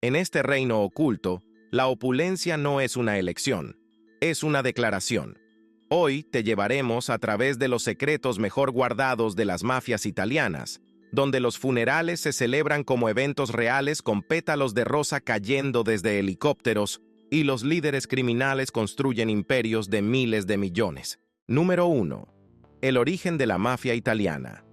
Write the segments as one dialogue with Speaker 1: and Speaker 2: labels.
Speaker 1: En este reino oculto, la opulencia no es una elección, es una declaración. Hoy te llevaremos a través de los secretos mejor guardados de las mafias italianas, donde los funerales se celebran como eventos reales con pétalos de rosa cayendo desde helicópteros y los líderes criminales construyen imperios de miles de millones. Número 1. El origen de la mafia italiana.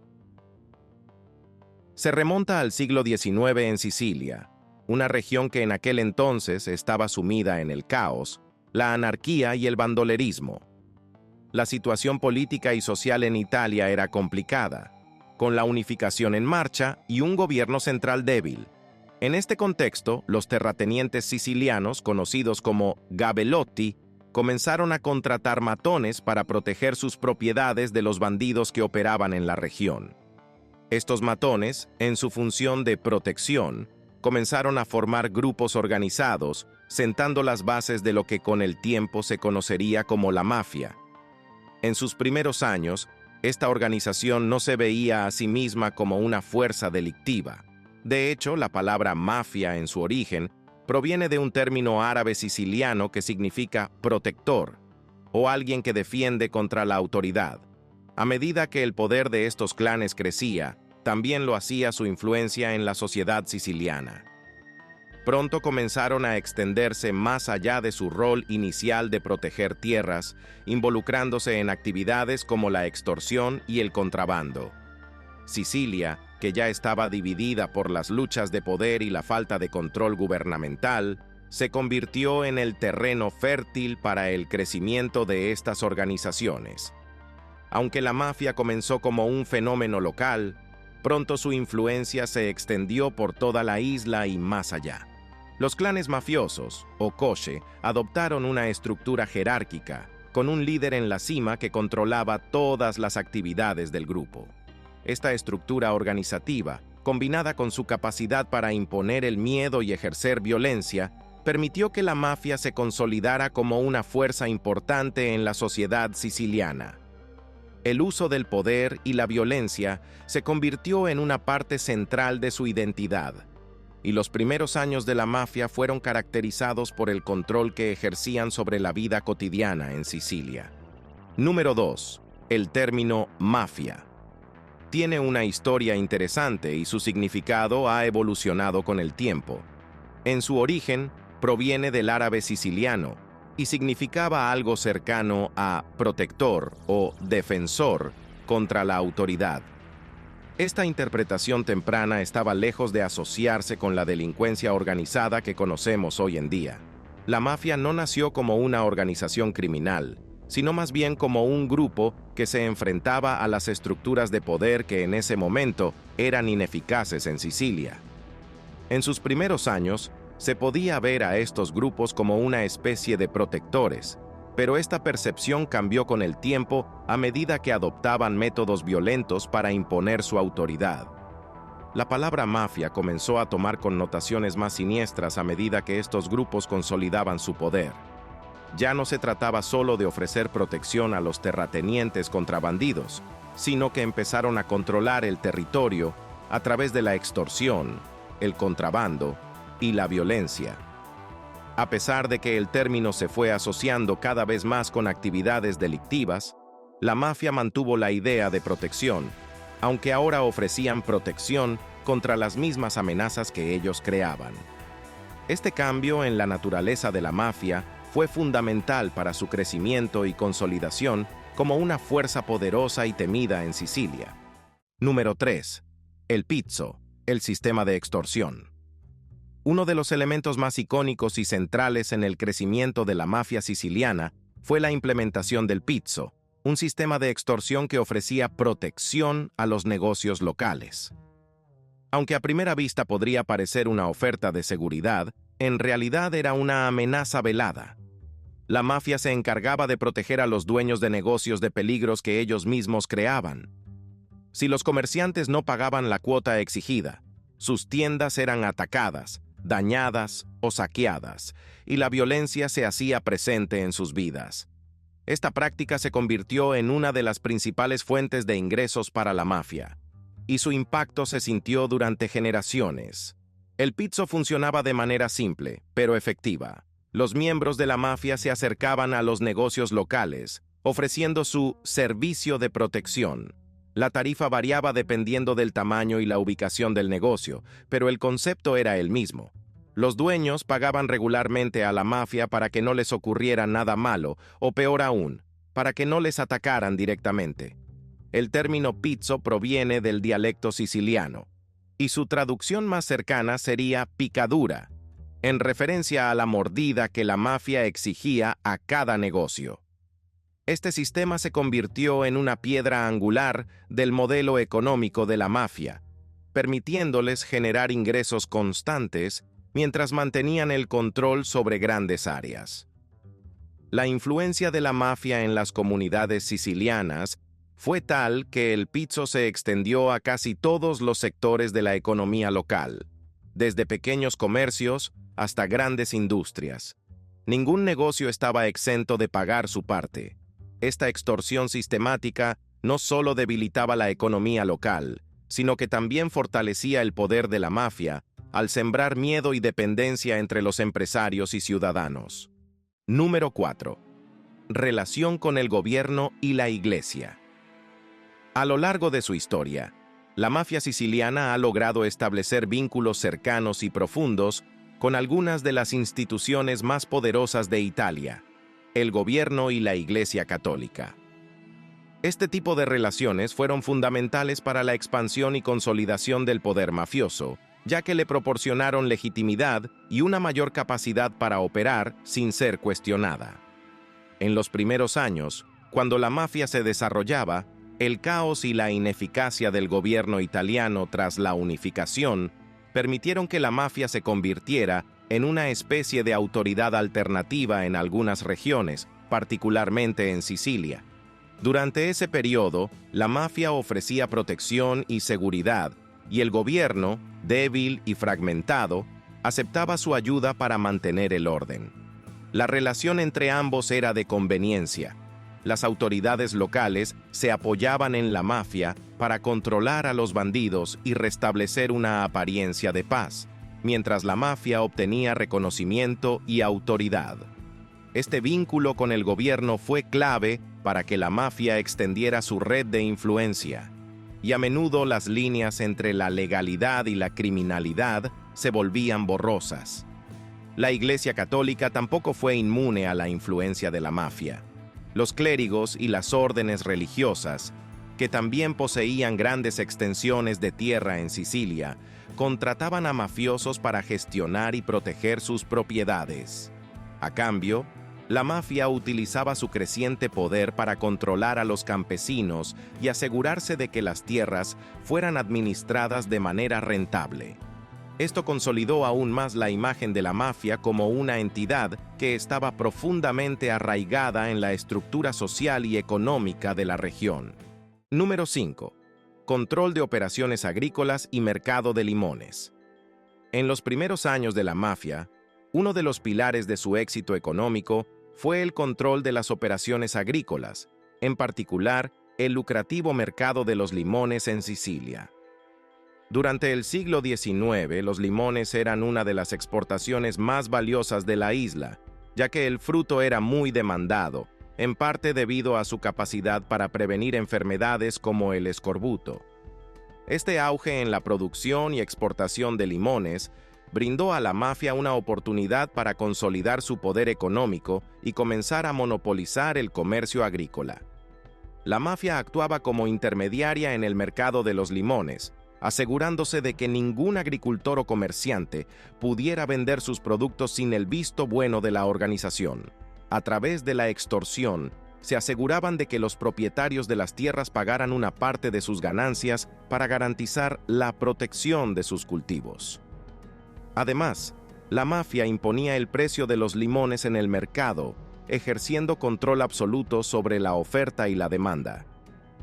Speaker 1: Se remonta al siglo XIX en Sicilia, una región que en aquel entonces estaba sumida en el caos, la anarquía y el bandolerismo. La situación política y social en Italia era complicada, con la unificación en marcha y un gobierno central débil. En este contexto, los terratenientes sicilianos, conocidos como gabelotti, comenzaron a contratar matones para proteger sus propiedades de los bandidos que operaban en la región. Estos matones, en su función de protección, comenzaron a formar grupos organizados, sentando las bases de lo que con el tiempo se conocería como la mafia. En sus primeros años, esta organización no se veía a sí misma como una fuerza delictiva. De hecho, la palabra mafia en su origen proviene de un término árabe siciliano que significa protector, o alguien que defiende contra la autoridad. A medida que el poder de estos clanes crecía, también lo hacía su influencia en la sociedad siciliana. Pronto comenzaron a extenderse más allá de su rol inicial de proteger tierras, involucrándose en actividades como la extorsión y el contrabando. Sicilia, que ya estaba dividida por las luchas de poder y la falta de control gubernamental, se convirtió en el terreno fértil para el crecimiento de estas organizaciones. Aunque la mafia comenzó como un fenómeno local, pronto su influencia se extendió por toda la isla y más allá. Los clanes mafiosos, o koshe, adoptaron una estructura jerárquica, con un líder en la cima que controlaba todas las actividades del grupo. Esta estructura organizativa, combinada con su capacidad para imponer el miedo y ejercer violencia, permitió que la mafia se consolidara como una fuerza importante en la sociedad siciliana. El uso del poder y la violencia se convirtió en una parte central de su identidad, y los primeros años de la mafia fueron caracterizados por el control que ejercían sobre la vida cotidiana en Sicilia. Número 2. El término mafia. Tiene una historia interesante y su significado ha evolucionado con el tiempo. En su origen, proviene del árabe siciliano y significaba algo cercano a protector o defensor contra la autoridad. Esta interpretación temprana estaba lejos de asociarse con la delincuencia organizada que conocemos hoy en día. La mafia no nació como una organización criminal, sino más bien como un grupo que se enfrentaba a las estructuras de poder que en ese momento eran ineficaces en Sicilia. En sus primeros años, se podía ver a estos grupos como una especie de protectores, pero esta percepción cambió con el tiempo a medida que adoptaban métodos violentos para imponer su autoridad. La palabra mafia comenzó a tomar connotaciones más siniestras a medida que estos grupos consolidaban su poder. Ya no se trataba solo de ofrecer protección a los terratenientes contra bandidos, sino que empezaron a controlar el territorio a través de la extorsión, el contrabando y la violencia. A pesar de que el término se fue asociando cada vez más con actividades delictivas, la mafia mantuvo la idea de protección, aunque ahora ofrecían protección contra las mismas amenazas que ellos creaban. Este cambio en la naturaleza de la mafia fue fundamental para su crecimiento y consolidación como una fuerza poderosa y temida en Sicilia. Número 3. El pizzo, el sistema de extorsión. Uno de los elementos más icónicos y centrales en el crecimiento de la mafia siciliana fue la implementación del pizzo, un sistema de extorsión que ofrecía protección a los negocios locales. Aunque a primera vista podría parecer una oferta de seguridad, en realidad era una amenaza velada. La mafia se encargaba de proteger a los dueños de negocios de peligros que ellos mismos creaban. Si los comerciantes no pagaban la cuota exigida, sus tiendas eran atacadas, dañadas o saqueadas, y la violencia se hacía presente en sus vidas. Esta práctica se convirtió en una de las principales fuentes de ingresos para la mafia, y su impacto se sintió durante generaciones. El pizzo funcionaba de manera simple, pero efectiva. Los miembros de la mafia se acercaban a los negocios locales, ofreciendo su servicio de protección. La tarifa variaba dependiendo del tamaño y la ubicación del negocio, pero el concepto era el mismo. Los dueños pagaban regularmente a la mafia para que no les ocurriera nada malo, o peor aún, para que no les atacaran directamente. El término pizzo proviene del dialecto siciliano, y su traducción más cercana sería picadura, en referencia a la mordida que la mafia exigía a cada negocio. Este sistema se convirtió en una piedra angular del modelo económico de la mafia, permitiéndoles generar ingresos constantes mientras mantenían el control sobre grandes áreas. La influencia de la mafia en las comunidades sicilianas fue tal que el pizzo se extendió a casi todos los sectores de la economía local, desde pequeños comercios hasta grandes industrias. Ningún negocio estaba exento de pagar su parte. Esta extorsión sistemática no solo debilitaba la economía local, sino que también fortalecía el poder de la mafia al sembrar miedo y dependencia entre los empresarios y ciudadanos. Número 4. Relación con el gobierno y la iglesia. A lo largo de su historia, la mafia siciliana ha logrado establecer vínculos cercanos y profundos con algunas de las instituciones más poderosas de Italia, el gobierno y la Iglesia Católica. Este tipo de relaciones fueron fundamentales para la expansión y consolidación del poder mafioso, ya que le proporcionaron legitimidad y una mayor capacidad para operar sin ser cuestionada. En los primeros años, cuando la mafia se desarrollaba, el caos y la ineficacia del gobierno italiano tras la unificación permitieron que la mafia se convirtiera en una especie de autoridad alternativa en algunas regiones, particularmente en Sicilia. Durante ese periodo, la mafia ofrecía protección y seguridad, y el gobierno, débil y fragmentado, aceptaba su ayuda para mantener el orden. La relación entre ambos era de conveniencia. Las autoridades locales se apoyaban en la mafia para controlar a los bandidos y restablecer una apariencia de paz, mientras la mafia obtenía reconocimiento y autoridad. Este vínculo con el gobierno fue clave para que la mafia extendiera su red de influencia, y a menudo las líneas entre la legalidad y la criminalidad se volvían borrosas. La Iglesia Católica tampoco fue inmune a la influencia de la mafia. Los clérigos y las órdenes religiosas, que también poseían grandes extensiones de tierra en Sicilia, contrataban a mafiosos para gestionar y proteger sus propiedades. A cambio, la mafia utilizaba su creciente poder para controlar a los campesinos y asegurarse de que las tierras fueran administradas de manera rentable. Esto consolidó aún más la imagen de la mafia como una entidad que estaba profundamente arraigada en la estructura social y económica de la región. Número 5. Control de operaciones agrícolas y mercado de limones. En los primeros años de la mafia, uno de los pilares de su éxito económico fue el control de las operaciones agrícolas, en particular el lucrativo mercado de los limones en Sicilia. Durante el siglo XIX, los limones eran una de las exportaciones más valiosas de la isla, ya que el fruto era muy demandado, en parte debido a su capacidad para prevenir enfermedades como el escorbuto. Este auge en la producción y exportación de limones brindó a la mafia una oportunidad para consolidar su poder económico y comenzar a monopolizar el comercio agrícola. La mafia actuaba como intermediaria en el mercado de los limones, asegurándose de que ningún agricultor o comerciante pudiera vender sus productos sin el visto bueno de la organización. A través de la extorsión, se aseguraban de que los propietarios de las tierras pagaran una parte de sus ganancias para garantizar la protección de sus cultivos. Además, la mafia imponía el precio de los limones en el mercado, ejerciendo control absoluto sobre la oferta y la demanda.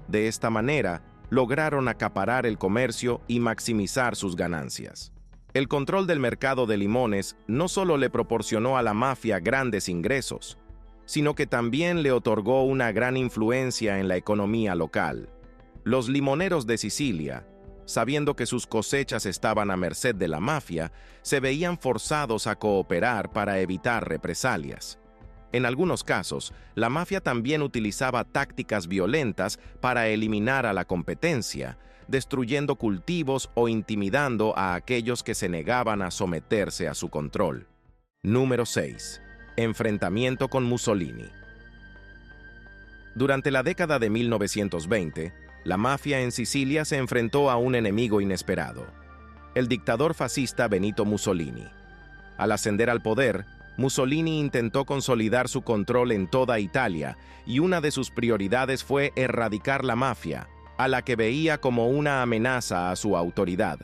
Speaker 1: De esta manera, lograron acaparar el comercio y maximizar sus ganancias. El control del mercado de limones no solo le proporcionó a la mafia grandes ingresos, sino que también le otorgó una gran influencia en la economía local. Los limoneros de Sicilia sabiendo que sus cosechas estaban a merced de la mafia, se veían forzados a cooperar para evitar represalias. En algunos casos, la mafia también utilizaba tácticas violentas para eliminar a la competencia, destruyendo cultivos o intimidando a aquellos que se negaban a someterse a su control. Número 6. Enfrentamiento con Mussolini. Durante la década de 1920, la mafia en Sicilia se enfrentó a un enemigo inesperado: el dictador fascista Benito Mussolini. Al ascender al poder, Mussolini intentó consolidar su control en toda Italia y una de sus prioridades fue erradicar la mafia, a la que veía como una amenaza a su autoridad.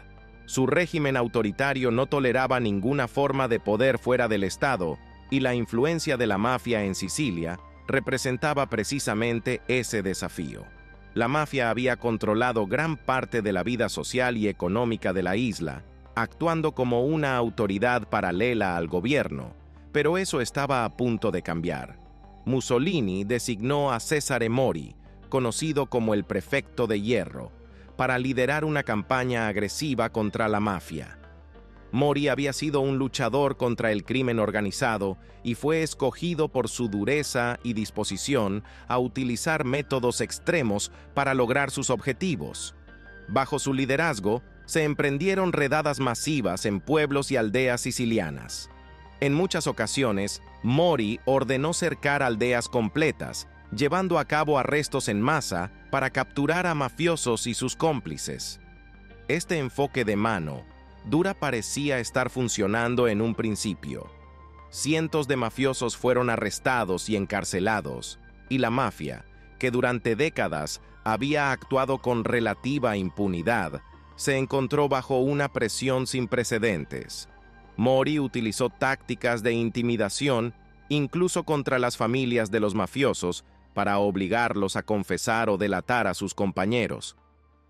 Speaker 1: Su régimen autoritario no toleraba ninguna forma de poder fuera del Estado, y la influencia de la mafia en Sicilia representaba precisamente ese desafío. La mafia había controlado gran parte de la vida social y económica de la isla, actuando como una autoridad paralela al gobierno, pero eso estaba a punto de cambiar. Mussolini designó a Cesare Mori, conocido como el Prefecto de Hierro, para liderar una campaña agresiva contra la mafia. Mori había sido un luchador contra el crimen organizado y fue escogido por su dureza y disposición a utilizar métodos extremos para lograr sus objetivos. Bajo su liderazgo, se emprendieron redadas masivas en pueblos y aldeas sicilianas. En muchas ocasiones, Mori ordenó cercar aldeas completas, llevando a cabo arrestos en masa para capturar a mafiosos y sus cómplices. Este enfoque de mano dura parecía estar funcionando en un principio. Cientos de mafiosos fueron arrestados y encarcelados, y la mafia, que durante décadas había actuado con relativa impunidad, se encontró bajo una presión sin precedentes. Mori utilizó tácticas de intimidación, incluso contra las familias de los mafiosos, para obligarlos a confesar o delatar a sus compañeros.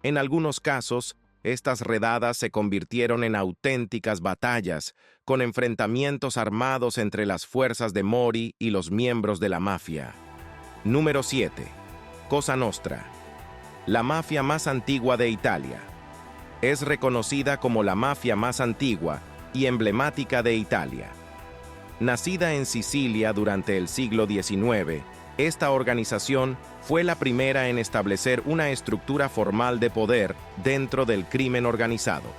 Speaker 1: En algunos casos, estas redadas se convirtieron en auténticas batallas, con enfrentamientos armados entre las fuerzas de Mori y los miembros de la mafia. Número 7. Cosa Nostra. La mafia más antigua de Italia. Es reconocida como la mafia más antigua y emblemática de Italia. Nacida en Sicilia durante el siglo XIX, esta organización fue la primera en establecer una estructura formal de poder dentro del crimen organizado.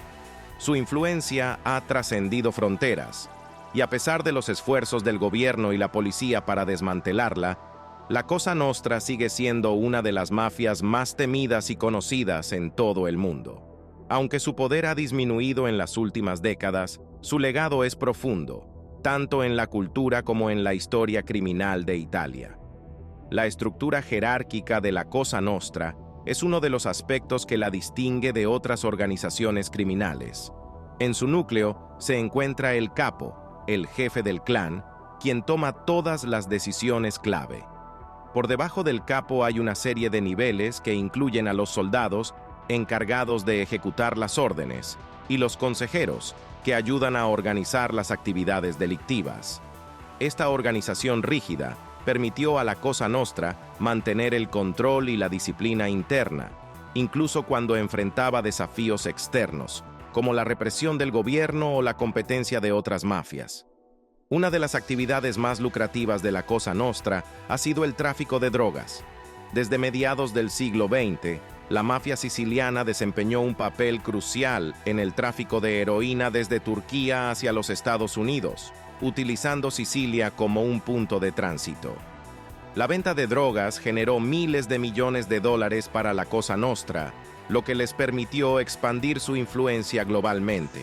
Speaker 1: Su influencia ha trascendido fronteras, y a pesar de los esfuerzos del gobierno y la policía para desmantelarla, la Cosa Nostra sigue siendo una de las mafias más temidas y conocidas en todo el mundo. Aunque su poder ha disminuido en las últimas décadas, su legado es profundo, tanto en la cultura como en la historia criminal de Italia. La estructura jerárquica de la Cosa Nostra es uno de los aspectos que la distingue de otras organizaciones criminales. En su núcleo se encuentra el capo, el jefe del clan, quien toma todas las decisiones clave. Por debajo del capo hay una serie de niveles que incluyen a los soldados, encargados de ejecutar las órdenes, y los consejeros, que ayudan a organizar las actividades delictivas. Esta organización rígida permitió a la Cosa Nostra mantener el control y la disciplina interna, incluso cuando enfrentaba desafíos externos, como la represión del gobierno o la competencia de otras mafias. Una de las actividades más lucrativas de la Cosa Nostra ha sido el tráfico de drogas. Desde mediados del siglo XX, la mafia siciliana desempeñó un papel crucial en el tráfico de heroína desde Turquía hacia los Estados Unidos, utilizando Sicilia como un punto de tránsito. La venta de drogas generó miles de millones de dólares para la Cosa Nostra, lo que les permitió expandir su influencia globalmente.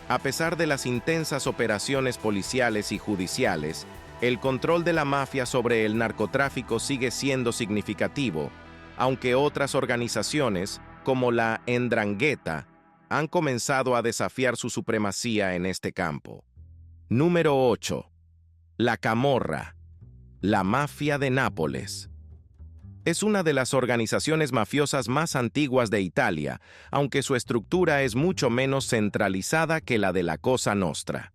Speaker 1: A pesar de las intensas operaciones policiales y judiciales, el control de la mafia sobre el narcotráfico sigue siendo significativo, aunque otras organizaciones, como la 'Ndrangheta, han comenzado a desafiar su supremacía en este campo. Número 8. La Camorra, la mafia de Nápoles. Es una de las organizaciones mafiosas más antiguas de Italia, aunque su estructura es mucho menos centralizada que la de la Cosa Nostra.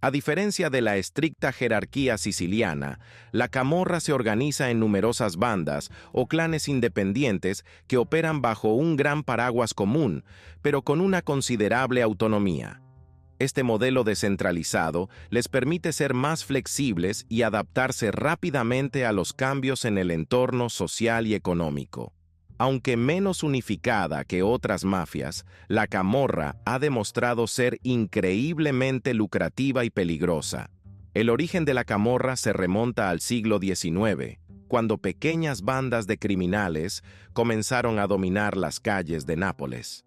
Speaker 1: A diferencia de la estricta jerarquía siciliana, la camorra se organiza en numerosas bandas o clanes independientes que operan bajo un gran paraguas común, pero con una considerable autonomía. Este modelo descentralizado les permite ser más flexibles y adaptarse rápidamente a los cambios en el entorno social y económico. Aunque menos unificada que otras mafias, la camorra ha demostrado ser increíblemente lucrativa y peligrosa. El origen de la camorra se remonta al siglo XIX, cuando pequeñas bandas de criminales comenzaron a dominar las calles de Nápoles.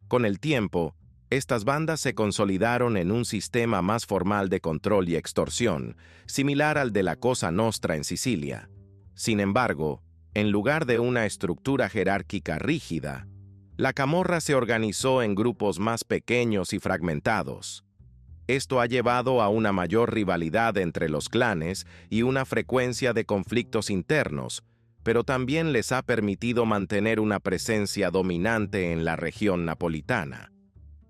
Speaker 1: Con el tiempo, estas bandas se consolidaron en un sistema más formal de control y extorsión, similar al de la Cosa Nostra en Sicilia. Sin embargo, en lugar de una estructura jerárquica rígida, la camorra se organizó en grupos más pequeños y fragmentados. Esto ha llevado a una mayor rivalidad entre los clanes y una frecuencia de conflictos internos, pero también les ha permitido mantener una presencia dominante en la región napolitana.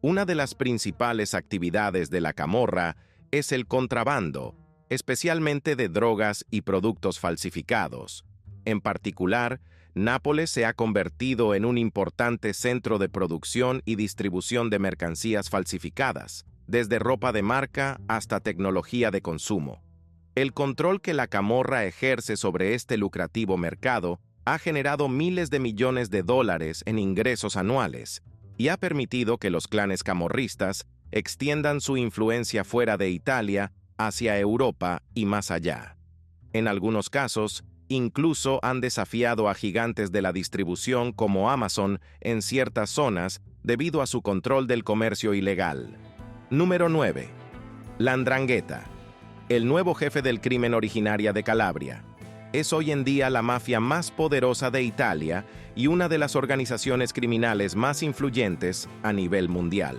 Speaker 1: Una de las principales actividades de la camorra es el contrabando, especialmente de drogas y productos falsificados. En particular, Nápoles se ha convertido en un importante centro de producción y distribución de mercancías falsificadas, desde ropa de marca hasta tecnología de consumo. El control que la camorra ejerce sobre este lucrativo mercado ha generado miles de millones de dólares en ingresos anuales y ha permitido que los clanes camorristas extiendan su influencia fuera de Italia hacia Europa y más allá. En algunos casos, incluso han desafiado a gigantes de la distribución como Amazon en ciertas zonas debido a su control del comercio ilegal. Número 9. La 'Ndrangheta, el nuevo jefe del crimen originaria de Calabria. Es hoy en día la mafia más poderosa de Italia y una de las organizaciones criminales más influyentes a nivel mundial.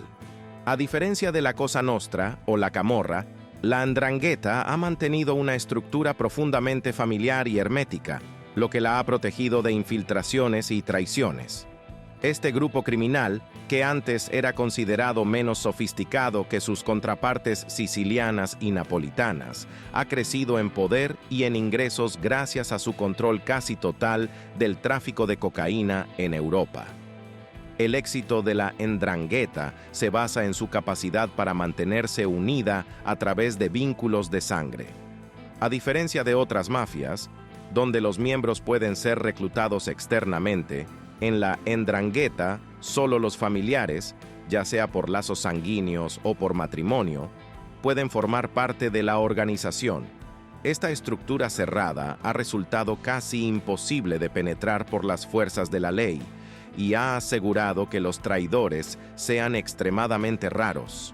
Speaker 1: A diferencia de la Cosa Nostra o la camorra, la 'Ndrangheta ha mantenido una estructura profundamente familiar y hermética, lo que la ha protegido de infiltraciones y traiciones. Este grupo criminal, que antes era considerado menos sofisticado que sus contrapartes sicilianas y napolitanas, ha crecido en poder y en ingresos gracias a su control casi total del tráfico de cocaína en Europa. El éxito de la 'Ndrangheta se basa en su capacidad para mantenerse unida a través de vínculos de sangre. A diferencia de otras mafias, donde los miembros pueden ser reclutados externamente, en la 'Ndrangheta solo los familiares, ya sea por lazos sanguíneos o por matrimonio, pueden formar parte de la organización. Esta estructura cerrada ha resultado casi imposible de penetrar por las fuerzas de la ley y ha asegurado que los traidores sean extremadamente raros.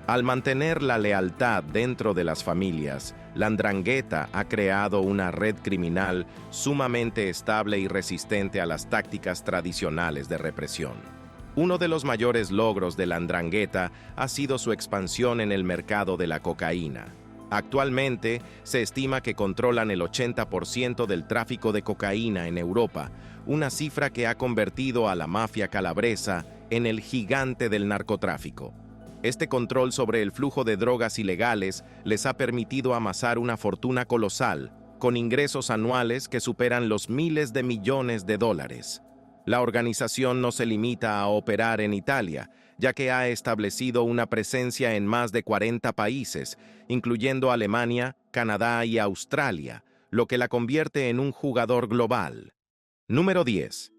Speaker 1: Al mantener la lealtad dentro de las familias, la 'Ndrangheta ha creado una red criminal sumamente estable y resistente a las tácticas tradicionales de represión. Uno de los mayores logros de la 'Ndrangheta ha sido su expansión en el mercado de la cocaína. Actualmente, se estima que controlan el 80% del tráfico de cocaína en Europa, una cifra que ha convertido a la mafia calabresa en el gigante del narcotráfico. Este control sobre el flujo de drogas ilegales les ha permitido amasar una fortuna colosal, con ingresos anuales que superan los miles de millones de dólares. La organización no se limita a operar en Italia, ya que ha establecido una presencia en más de 40 países, incluyendo Alemania, Canadá y Australia, lo que la convierte en un jugador global. Número 10.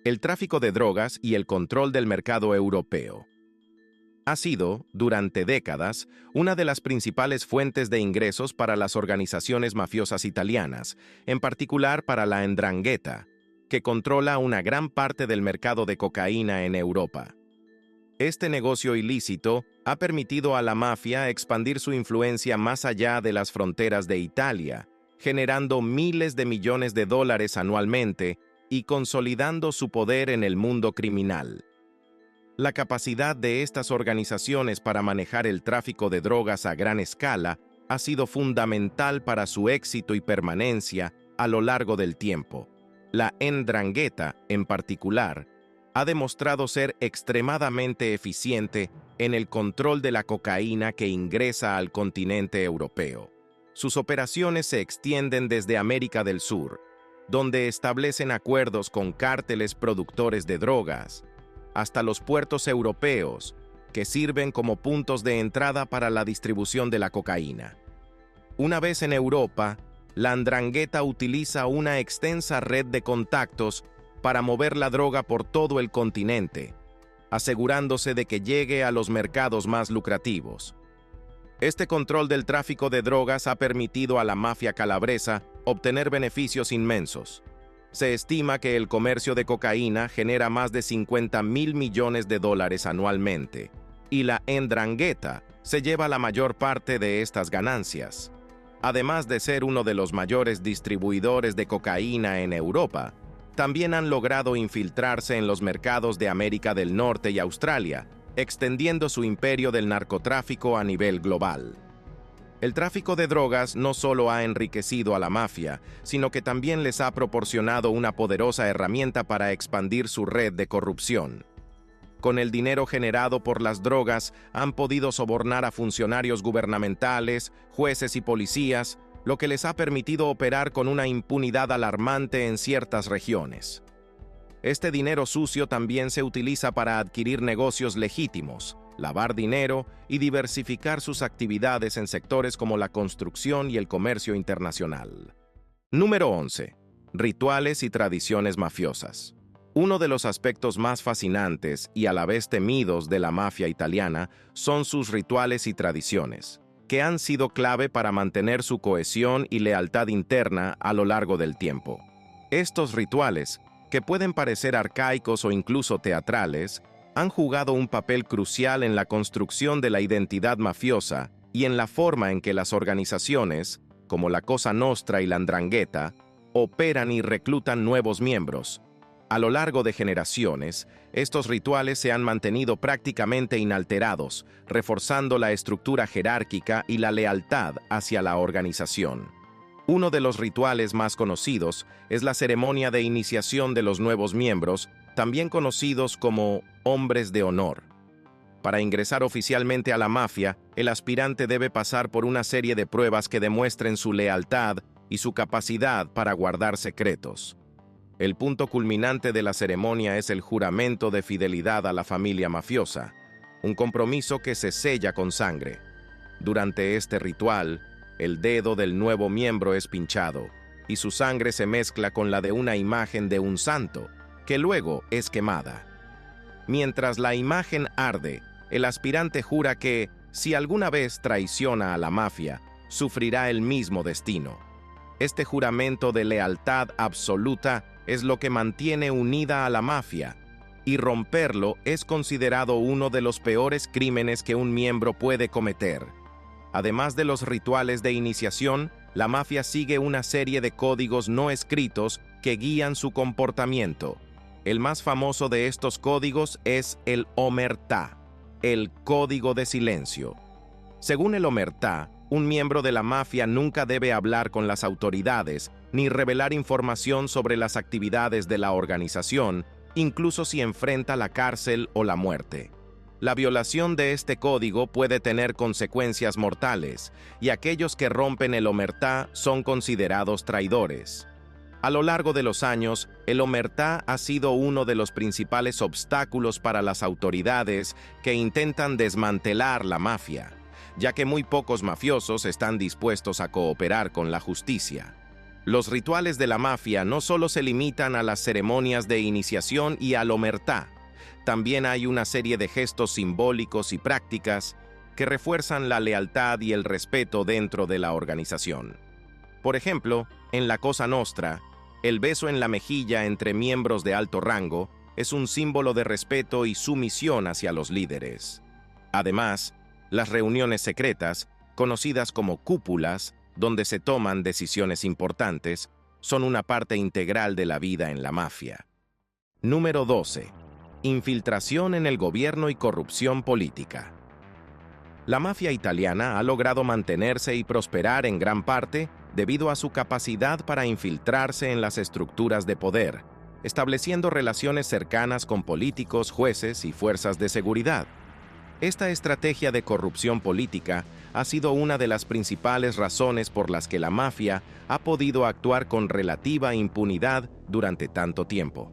Speaker 1: El tráfico de drogas y el control del mercado europeo. Ha sido, durante décadas, una de las principales fuentes de ingresos para las organizaciones mafiosas italianas, en particular para la 'Ndrangheta, que controla una gran parte del mercado de cocaína en Europa. Este negocio ilícito ha permitido a la mafia expandir su influencia más allá de las fronteras de Italia, generando miles de millones de dólares anualmente y consolidando su poder en el mundo criminal. La capacidad de estas organizaciones para manejar el tráfico de drogas a gran escala ha sido fundamental para su éxito y permanencia a lo largo del tiempo. La 'Ndrangheta, en particular, ha demostrado ser extremadamente eficiente en el control de la cocaína que ingresa al continente europeo. Sus operaciones se extienden desde América del Sur, donde establecen acuerdos con cárteles productores de drogas, hasta los puertos europeos, que sirven como puntos de entrada para la distribución de la cocaína. Una vez en Europa, la 'Ndrangheta utiliza una extensa red de contactos para mover la droga por todo el continente, asegurándose de que llegue a los mercados más lucrativos. Este control del tráfico de drogas ha permitido a la mafia calabresa obtener beneficios inmensos. Se estima que el comercio de cocaína genera más de 50.000 millones de dólares anualmente, y la 'Ndrangheta se lleva la mayor parte de estas ganancias. Además de ser uno de los mayores distribuidores de cocaína en Europa, también han logrado infiltrarse en los mercados de América del Norte y Australia, extendiendo su imperio del narcotráfico a nivel global. El tráfico de drogas no solo ha enriquecido a la mafia, sino que también les ha proporcionado una poderosa herramienta para expandir su red de corrupción. Con el dinero generado por las drogas, han podido sobornar a funcionarios gubernamentales, jueces y policías, lo que les ha permitido operar con una impunidad alarmante en ciertas regiones. Este dinero sucio también se utiliza para adquirir negocios legítimos, lavar dinero y diversificar sus actividades en sectores como la construcción y el comercio internacional. Número 11. Rituales y tradiciones mafiosas. Uno de los aspectos más fascinantes y a la vez temidos de la mafia italiana son sus rituales y tradiciones, que han sido clave para mantener su cohesión y lealtad interna a lo largo del tiempo. Estos rituales, que pueden parecer arcaicos o incluso teatrales, han jugado un papel crucial en la construcción de la identidad mafiosa y en la forma en que las organizaciones, como la Cosa Nostra y la 'Ndrangheta, operan y reclutan nuevos miembros. A lo largo de generaciones, estos rituales se han mantenido prácticamente inalterados, reforzando la estructura jerárquica y la lealtad hacia la organización. Uno de los rituales más conocidos es la ceremonia de iniciación de los nuevos miembros, también conocidos como hombres de honor. Para ingresar oficialmente a la mafia, el aspirante debe pasar por una serie de pruebas que demuestren su lealtad y su capacidad para guardar secretos. El punto culminante de la ceremonia es el juramento de fidelidad a la familia mafiosa, un compromiso que se sella con sangre. Durante este ritual, el dedo del nuevo miembro es pinchado y su sangre se mezcla con la de una imagen de un santo, que luego es quemada. Mientras la imagen arde, el aspirante jura que, si alguna vez traiciona a la mafia, sufrirá el mismo destino. Este juramento de lealtad absoluta es lo que mantiene unida a la mafia, y romperlo es considerado uno de los peores crímenes que un miembro puede cometer. Además de los rituales de iniciación, la mafia sigue una serie de códigos no escritos que guían su comportamiento. El más famoso de estos códigos es el omertà, el código de silencio. Según el omertà, un miembro de la mafia nunca debe hablar con las autoridades ni revelar información sobre las actividades de la organización, incluso si enfrenta la cárcel o la muerte. La violación de este código puede tener consecuencias mortales, y aquellos que rompen el omertà son considerados traidores. A lo largo de los años, el omertà ha sido uno de los principales obstáculos para las autoridades que intentan desmantelar la mafia, ya que muy pocos mafiosos están dispuestos a cooperar con la justicia. Los rituales de la mafia no solo se limitan a las ceremonias de iniciación y al omertà, también hay una serie de gestos simbólicos y prácticas que refuerzan la lealtad y el respeto dentro de la organización. Por ejemplo, en la Cosa Nostra, el beso en la mejilla entre miembros de alto rango es un símbolo de respeto y sumisión hacia los líderes. Además, las reuniones secretas, conocidas como cúpulas, donde se toman decisiones importantes, son una parte integral de la vida en la mafia. Número 12. Infiltración en el gobierno y corrupción política. La mafia italiana ha logrado mantenerse y prosperar en gran parte debido a su capacidad para infiltrarse en las estructuras de poder, estableciendo relaciones cercanas con políticos, jueces y fuerzas de seguridad. Esta estrategia de corrupción política ha sido una de las principales razones por las que la mafia ha podido actuar con relativa impunidad durante tanto tiempo.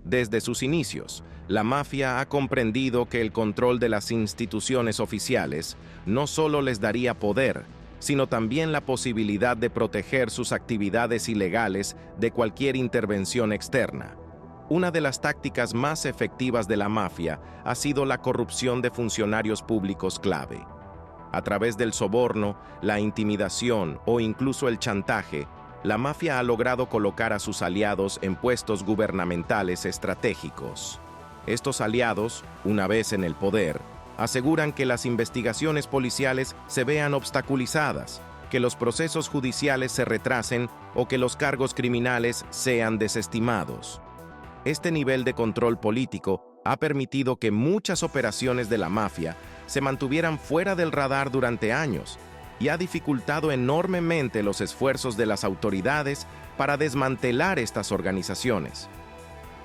Speaker 1: Desde sus inicios, la mafia ha comprendido que el control de las instituciones oficiales no solo les daría poder, sino también la posibilidad de proteger sus actividades ilegales de cualquier intervención externa. Una de las tácticas más efectivas de la mafia ha sido la corrupción de funcionarios públicos clave. A través del soborno, la intimidación o incluso el chantaje, la mafia ha logrado colocar a sus aliados en puestos gubernamentales estratégicos. Estos aliados, una vez en el poder, aseguran que las investigaciones policiales se vean obstaculizadas, que los procesos judiciales se retrasen o que los cargos criminales sean desestimados. Este nivel de control político ha permitido que muchas operaciones de la mafia se mantuvieran fuera del radar durante años y ha dificultado enormemente los esfuerzos de las autoridades para desmantelar estas organizaciones.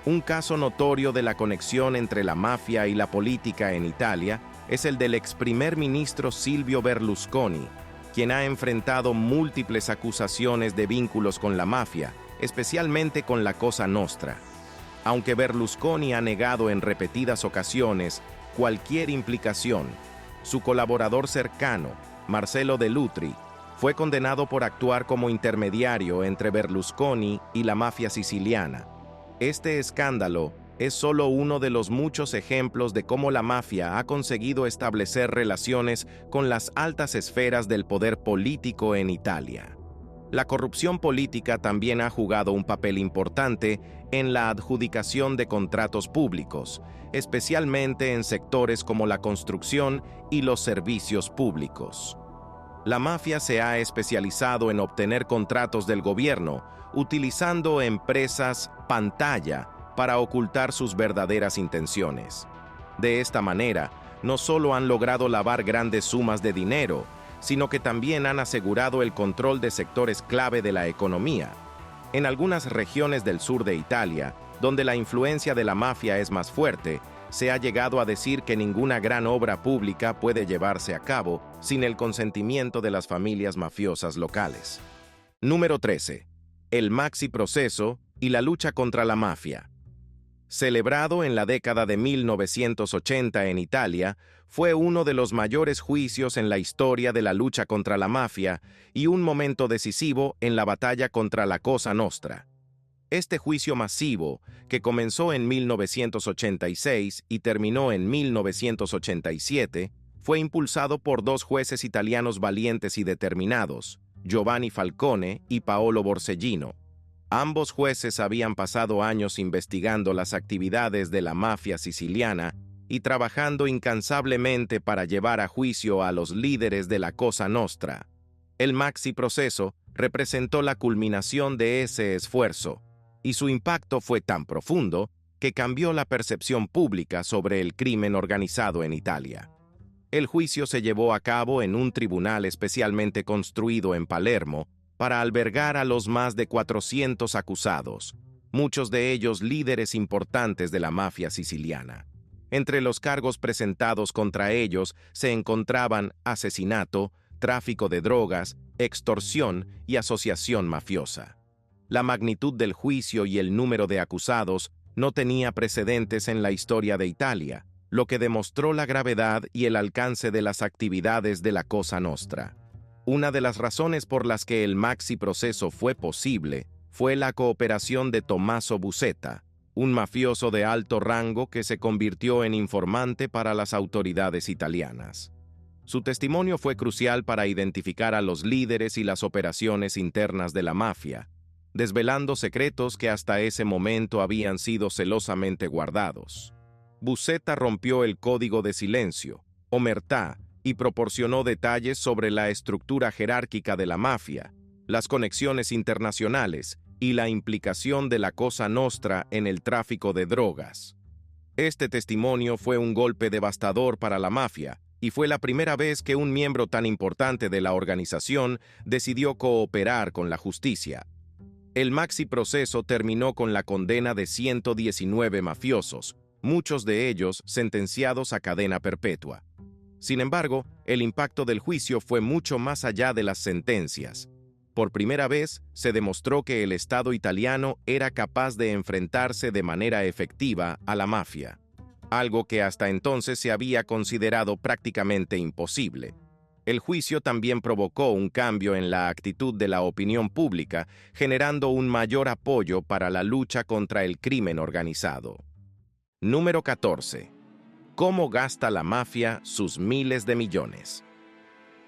Speaker 1: Un caso notorio de la conexión entre la mafia y la política en Italia es el del ex primer ministro Silvio Berlusconi, quien ha enfrentado múltiples acusaciones de vínculos con la mafia, especialmente con la Cosa Nostra. Aunque Berlusconi ha negado en repetidas ocasiones cualquier implicación, su colaborador cercano, Marcello Dell'Utri, fue condenado por actuar como intermediario entre Berlusconi y la mafia siciliana. Este escándalo es solo uno de los muchos ejemplos de cómo la mafia ha conseguido establecer relaciones con las altas esferas del poder político en Italia. La corrupción política también ha jugado un papel importante en la adjudicación de contratos públicos, especialmente en sectores como la construcción y los servicios públicos. La mafia se ha especializado en obtener contratos del gobierno, utilizando empresas pantalla para ocultar sus verdaderas intenciones. De esta manera, no solo han logrado lavar grandes sumas de dinero, sino que también han asegurado el control de sectores clave de la economía. En algunas regiones del sur de Italia, donde la influencia de la mafia es más fuerte, se ha llegado a decir que ninguna gran obra pública puede llevarse a cabo sin el consentimiento de las familias mafiosas locales. Número 13. El Maxi Proceso y la lucha contra la mafia. Celebrado en la década de 1980 en Italia, fue uno de los mayores juicios en la historia de la lucha contra la mafia y un momento decisivo en la batalla contra la Cosa Nostra. Este juicio masivo, que comenzó en 1986 y terminó en 1987, fue impulsado por dos jueces italianos valientes y determinados, Giovanni Falcone y Paolo Borsellino. Ambos jueces habían pasado años investigando las actividades de la mafia siciliana y trabajando incansablemente para llevar a juicio a los líderes de la Cosa Nostra. El Maxi Proceso representó la culminación de ese esfuerzo, y su impacto fue tan profundo que cambió la percepción pública sobre el crimen organizado en Italia. El juicio se llevó a cabo en un tribunal especialmente construido en Palermo para albergar a los más de 400 acusados, muchos de ellos líderes importantes de la mafia siciliana. Entre los cargos presentados contra ellos se encontraban asesinato, tráfico de drogas, extorsión y asociación mafiosa. La magnitud del juicio y el número de acusados no tenía precedentes en la historia de Italia, lo que demostró la gravedad y el alcance de las actividades de la Cosa Nostra. Una de las razones por las que el Maxi Proceso fue posible fue la cooperación de Tommaso Buscetta, un mafioso de alto rango que se convirtió en informante para las autoridades italianas. Su testimonio fue crucial para identificar a los líderes y las operaciones internas de la mafia, desvelando secretos que hasta ese momento habían sido celosamente guardados. Buscetta rompió el código de silencio, omertá, y proporcionó detalles sobre la estructura jerárquica de la mafia, las conexiones internacionales y la implicación de la Cosa Nostra en el tráfico de drogas. Este testimonio fue un golpe devastador para la mafia y fue la primera vez que un miembro tan importante de la organización decidió cooperar con la justicia. El maxi proceso terminó con la condena de 119 mafiosos, muchos de ellos sentenciados a cadena perpetua. Sin embargo, el impacto del juicio fue mucho más allá de las sentencias. Por primera vez, se demostró que el Estado italiano era capaz de enfrentarse de manera efectiva a la mafia, algo que hasta entonces se había considerado prácticamente imposible. El juicio también provocó un cambio en la actitud de la opinión pública, generando un mayor apoyo para la lucha contra el crimen organizado. Número 14. ¿Cómo gasta la mafia sus miles de millones?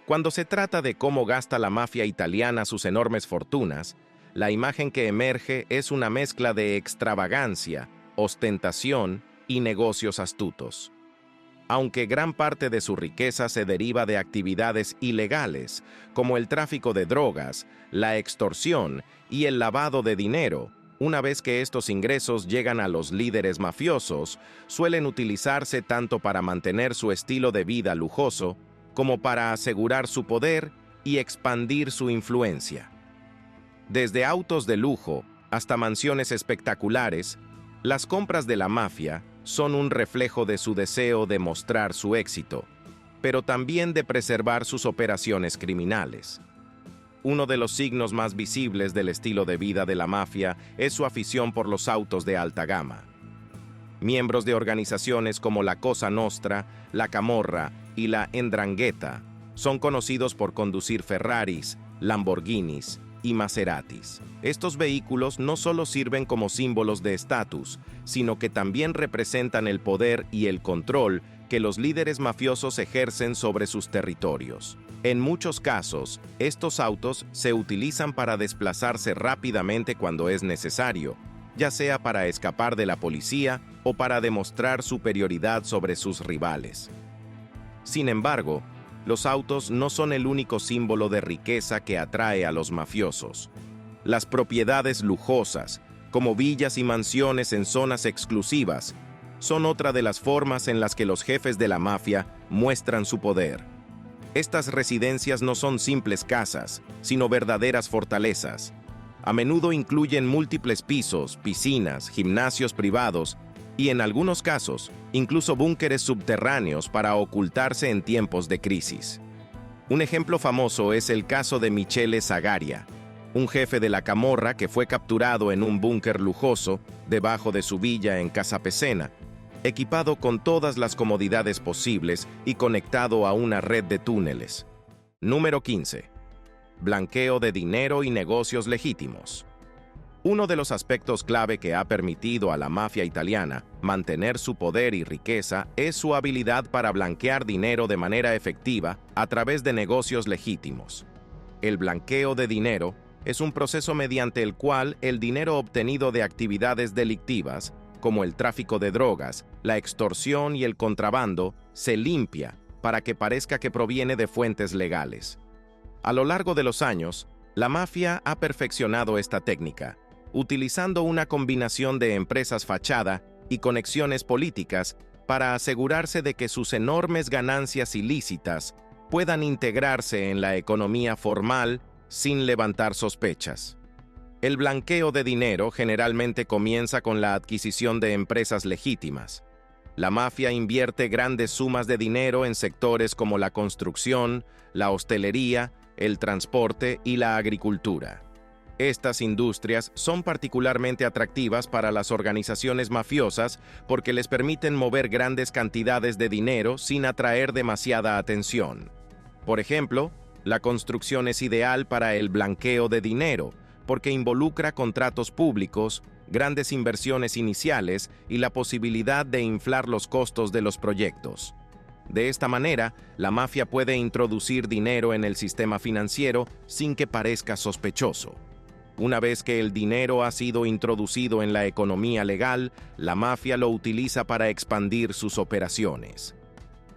Speaker 1: Cuando se trata de cómo gasta la mafia italiana sus enormes fortunas, la imagen que emerge es una mezcla de extravagancia, ostentación y negocios astutos. Aunque gran parte de su riqueza se deriva de actividades ilegales, como el tráfico de drogas, la extorsión y el lavado de dinero, una vez que estos ingresos llegan a los líderes mafiosos, suelen utilizarse tanto para mantener su estilo de vida lujoso, como para asegurar su poder y expandir su influencia. Desde autos de lujo hasta mansiones espectaculares, las compras de la mafia son un reflejo de su deseo de mostrar su éxito, pero también de preservar sus operaciones criminales. Uno de los signos más visibles del estilo de vida de la mafia es su afición por los autos de alta gama. Miembros de organizaciones como la Cosa Nostra, la Camorra y la 'Ndrangheta son conocidos por conducir Ferraris, Lamborghinis y Maseratis. Estos vehículos no solo sirven como símbolos de estatus, sino que también representan el poder y el control que los líderes mafiosos ejercen sobre sus territorios. En muchos casos, estos autos se utilizan para desplazarse rápidamente cuando es necesario, ya sea para escapar de la policía o para demostrar superioridad sobre sus rivales. Sin embargo, los autos no son el único símbolo de riqueza que atrae a los mafiosos. Las propiedades lujosas, como villas y mansiones en zonas exclusivas, son otra de las formas en las que los jefes de la mafia muestran su poder. Estas residencias no son simples casas, sino verdaderas fortalezas. A menudo incluyen múltiples pisos, piscinas, gimnasios privados y, en algunos casos, incluso búnkeres subterráneos para ocultarse en tiempos de crisis. Un ejemplo famoso es el caso de Michele Zagaria, un jefe de la Camorra que fue capturado en un búnker lujoso debajo de su villa en Casapesena, equipado con todas las comodidades posibles y conectado a una red de túneles. Número 15. Blanqueo de dinero y negocios legítimos. Uno de los aspectos clave que ha permitido a la mafia italiana mantener su poder y riqueza es su habilidad para blanquear dinero de manera efectiva a través de negocios legítimos. El blanqueo de dinero es un proceso mediante el cual el dinero obtenido de actividades delictivas, como el tráfico de drogas, la extorsión y el contrabando, se limpia para que parezca que proviene de fuentes legales. A lo largo de los años, la mafia ha perfeccionado esta técnica, utilizando una combinación de empresas fachada y conexiones políticas para asegurarse de que sus enormes ganancias ilícitas puedan integrarse en la economía formal sin levantar sospechas. El blanqueo de dinero generalmente comienza con la adquisición de empresas legítimas. La mafia invierte grandes sumas de dinero en sectores como la construcción, la hostelería, el transporte y la agricultura. Estas industrias son particularmente atractivas para las organizaciones mafiosas porque les permiten mover grandes cantidades de dinero sin atraer demasiada atención. Por ejemplo, la construcción es ideal para el blanqueo de dinero porque involucra contratos públicos, grandes inversiones iniciales y la posibilidad de inflar los costos de los proyectos. De esta manera, la mafia puede introducir dinero en el sistema financiero sin que parezca sospechoso. Una vez que el dinero ha sido introducido en la economía legal, la mafia lo utiliza para expandir sus operaciones.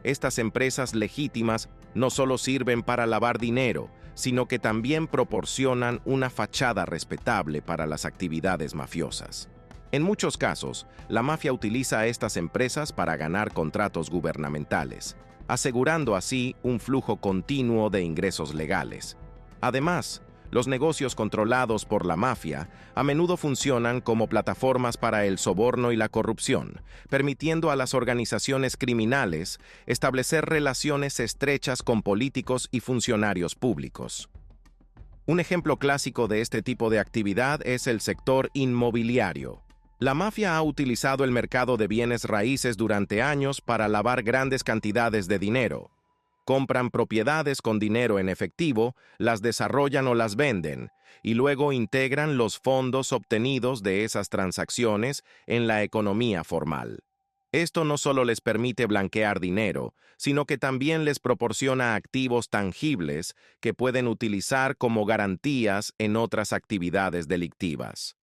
Speaker 1: Estas empresas legítimas no solo sirven para lavar dinero, sino que también proporcionan una fachada respetable para las actividades mafiosas. En muchos casos, la mafia utiliza a estas empresas para ganar contratos gubernamentales, asegurando así un flujo continuo de ingresos legales. Además, Los negocios controlados por la mafia a menudo funcionan como plataformas para el soborno y la corrupción, permitiendo a las organizaciones criminales establecer relaciones estrechas con políticos y funcionarios públicos. Un ejemplo clásico de este tipo de actividad es el sector inmobiliario. La mafia ha utilizado el mercado de bienes raíces durante años para lavar grandes cantidades de dinero. Compran propiedades con dinero en efectivo, las desarrollan o las venden, y luego integran los fondos obtenidos de esas transacciones en la economía formal. Esto no solo les permite blanquear dinero, sino que también les proporciona activos tangibles que pueden utilizar como garantías en otras actividades delictivas.